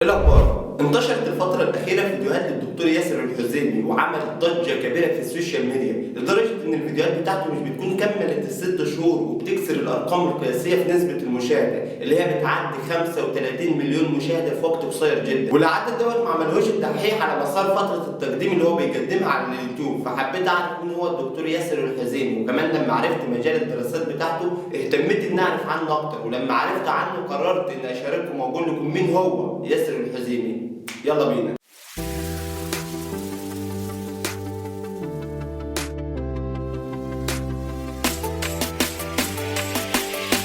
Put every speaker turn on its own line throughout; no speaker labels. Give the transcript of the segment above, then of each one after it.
ايه الاخبار؟ انتشرت الفترة الأخيرة فيديوهات للدكتور ياسر الحزيمي وعملت ضجة كبيرة في السوشيال ميديا لدرجة إن الفيديوهات بتاعته مش بتكون كملت الست شهور وبتكسر الأرقام القياسية في نسبة المشاهدة اللي هي بتعدي 35 مليون مشاهدة في وقت قصير جدا، والعدد دوت ما عملهوش الدحيح على مسار فترة التقديم اللي هو بيقدمها على اليوتيوب، فحبيت أعرف مين هو الدكتور ياسر الحزيمي، وكمان لما عرفت مجال الدراسات بتاعته اهتميت إن أعرف عنه أكتر، ولما عرفت عنه قررت إن أشارككم وأقول لكم مين هو ياسر الحزيمي. يلا بينا.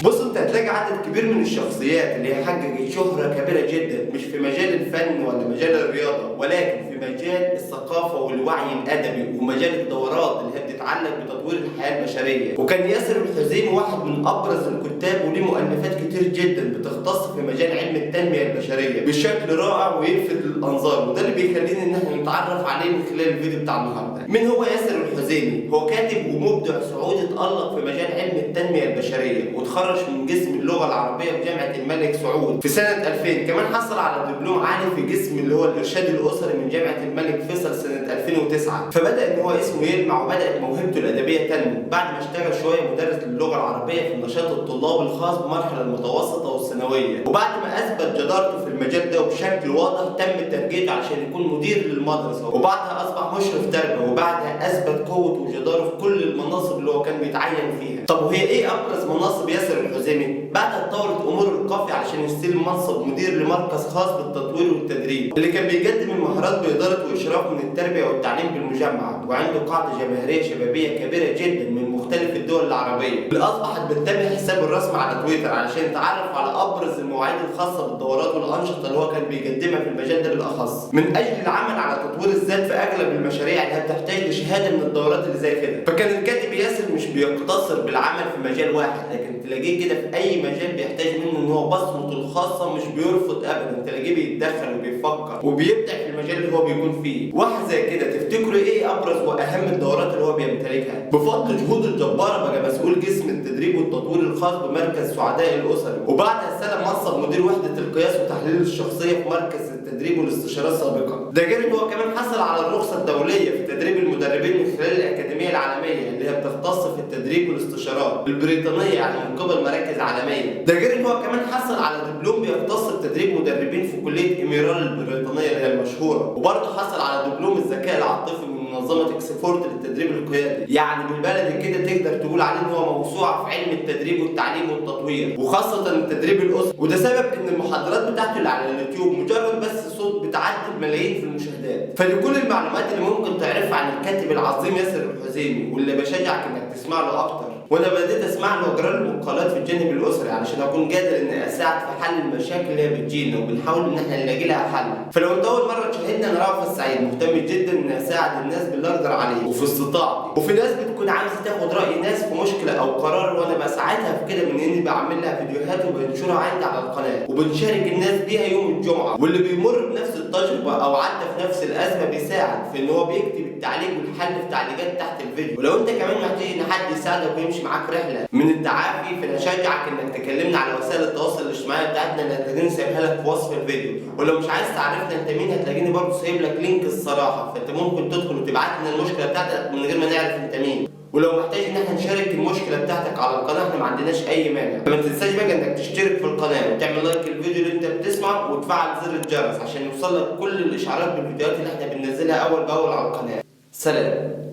بص، انت هتلاقي عدد كبير من الشخصيات اللي هي حققت شهرة كبيرة جدا مش في مجال الفن ولا مجال الرياضة، ولكن في مجال الثقافة والوعي الأدبي ومجال الدورات اللي هي بتتعلق بتطوير الحياة البشرية. وكان ياسر الحزيمي واحد من أبرز الكتاب وليه مؤلفات كتير جدا بتختص في مجال علم التنمية البشرية بشكل رائع ويلفت للأنظار، وده اللي بيخلينا إن احنا نتعرف عليه من خلال الفيديو بتاع النهارده. مين هو ياسر الحزيمي؟ هو كاتب ومبدع سعودي تألق في مجال علم التنمية البشرية وتخرج من قسم اللغة العربية في جامعة الملك سعود في سنة 2000، كمان حصل على دبلوم عالي في قسم اللي هو الإرشاد الأسري من جامعة الملك فيصل سنة 2009، فبدأ إن هو اسمه يلمع وبدأت موهبته الأدبية تنمو بعد ما اشتغل شوية مدرس للغة العربية في نشاط الطلاب الخاص بمرحلة المتوسطة والثانوية، وبعد ما أثبت جدارته في المجال ده وبشكل واضح تم ترجيته عشان يكون مدير للمدرسة، وبعدها أصبح مشرف تربية، وبعدها أثبت قوته وجدارته في كل المناصب اللي هو كان بيتعين فيها. طب وهي إيه أبرز مناصب ياسر الحزيمي؟ بعدها اتطورت أمور القافية علشان يستلم منصب مدير لمركز خاص بالتطوير والتدريب اللي كان بيقدم المهارات بإدارة وإشراف من التربية والتعليم بالمجمع، وعنده قاعدة جماهيرية شبابية كبيرة جدا من مختلف الدول العربية اللي أصبحت بتتابع حسابه الرسمي على تويتر علشان يتعرف على أبرز المواعيد الخاصة بالدورات والأنشطة اللي هو كان بيقدمها في المجال ده بالأخص، من أجل العمل على تطوير الذات في أغلب المشاريع اللي بتحتاج لشهادة من الدورات اللي زي كده. فكان الكاتب ياسر مش بيقتصر بالعمل في مجال واحد، لكن تلاقيه كده في أي مجال بيحتاج منه إن هو بصمته الخاصة مش بيرفض أبدا، تلاقيه بيتدخل وبيفكر وبيبدع في المجال اللي هو بيكون فيه. واحد زي كده تفتكروا إيه أبرز وأهم الدورات اللي هو بيمتلكها؟ بفضل جهوده الجبارة بقى مسؤول قسم التدريب والتطوير الخاص بمركز سعداء الأسري، وبعدها استلم منصب مدير وحدة القياس وتحليل الشخصية في مركز التدريب والاستشارات سابقا. ده غير ان هو كمان حصل على الرخصة الدولية في تدريب المدربين من خلال الأكاديمية العالمية اللي هي بتختص في التدريب والاستشارات البريطانية، يعني من قبل مراكز عالمية. ده غير ان هو كمان حصل على دبلوم بيختص بتدريب مدربين في كلية إيميرال البريطانية اللي هي المشهورة، وبرضه حصل على دبلوم الذكاء العاطفي من منظمة اكسفورد للتدريب القيادي، يعني بالبلدي كده تقدر تقول عليه ان هو موسوعة في علم التدريب والتعليم والتطوير وخاصة التدريب الأسري، وده سبب ان المحاضرات بتاعته اللي على اليوتيوب مجرد بس صوت بتعدي الملايين في المشاهدات. فلكل المعلومات اللي ممكن تعرفها عن الكاتب العظيم ياسر الحزيمي واللي بشجعك انك تسمع له اكتر، وانا بديت اسمع له واقرا له مقالات في الجانب الاسري علشان اكون قادر اني اساعد في حل المشاكل اللي هي بتجينا وبنحاول ان احنا نلاقي لها حل. فلو انت اول مره تشاهدني انا رأفت السعيد مهتم جدا اني اساعد الناس باللي اقدر عليه وفي استطاعتي، وفي ناس بتكون عايزه تاخد راي ناس في مشكله او قرار وانا بساعدها في كده من اني بعمل لها فيديوهات وبنشرها عندي على القناه وبنشارك الناس بيها يوم الجمعه، واللي بيمر بنفس التجربه او عدى في نفس الازمه بيساعد في ان هو بيكتب التعليق والحل في تعليقات تحت الفيديو. ولو انت كمان محتاج ان حد يساعدك ويمشي معاك رحله من التعافي فانا اشجعك انك تكلمنا على وسائل التواصل الاجتماعي بتاعتنا اللي هتلاقيني سايبها لك في وصف الفيديو، ولو مش عايز تعرفنا انت مين هتلاقيني برضه سايب لك لينك الصراحه، فانت ممكن تدخل وتبعت لنا المشكله بتاعتك من غير ما نعرف انت مين، ولو محتاج ان احنا نشارك المشكله بتاعتك على القناه احنا ما عندناش اي مانع. فما تنساش بقى انك تشترك في القناه وتعمل لايك للفيديو اللي انت بتسمعه وتفعل زر الجرس عشان يوصل لك كل الاشعارات بالفيديوهات اللي احنا بننزلها اول باول على القناه. سلام.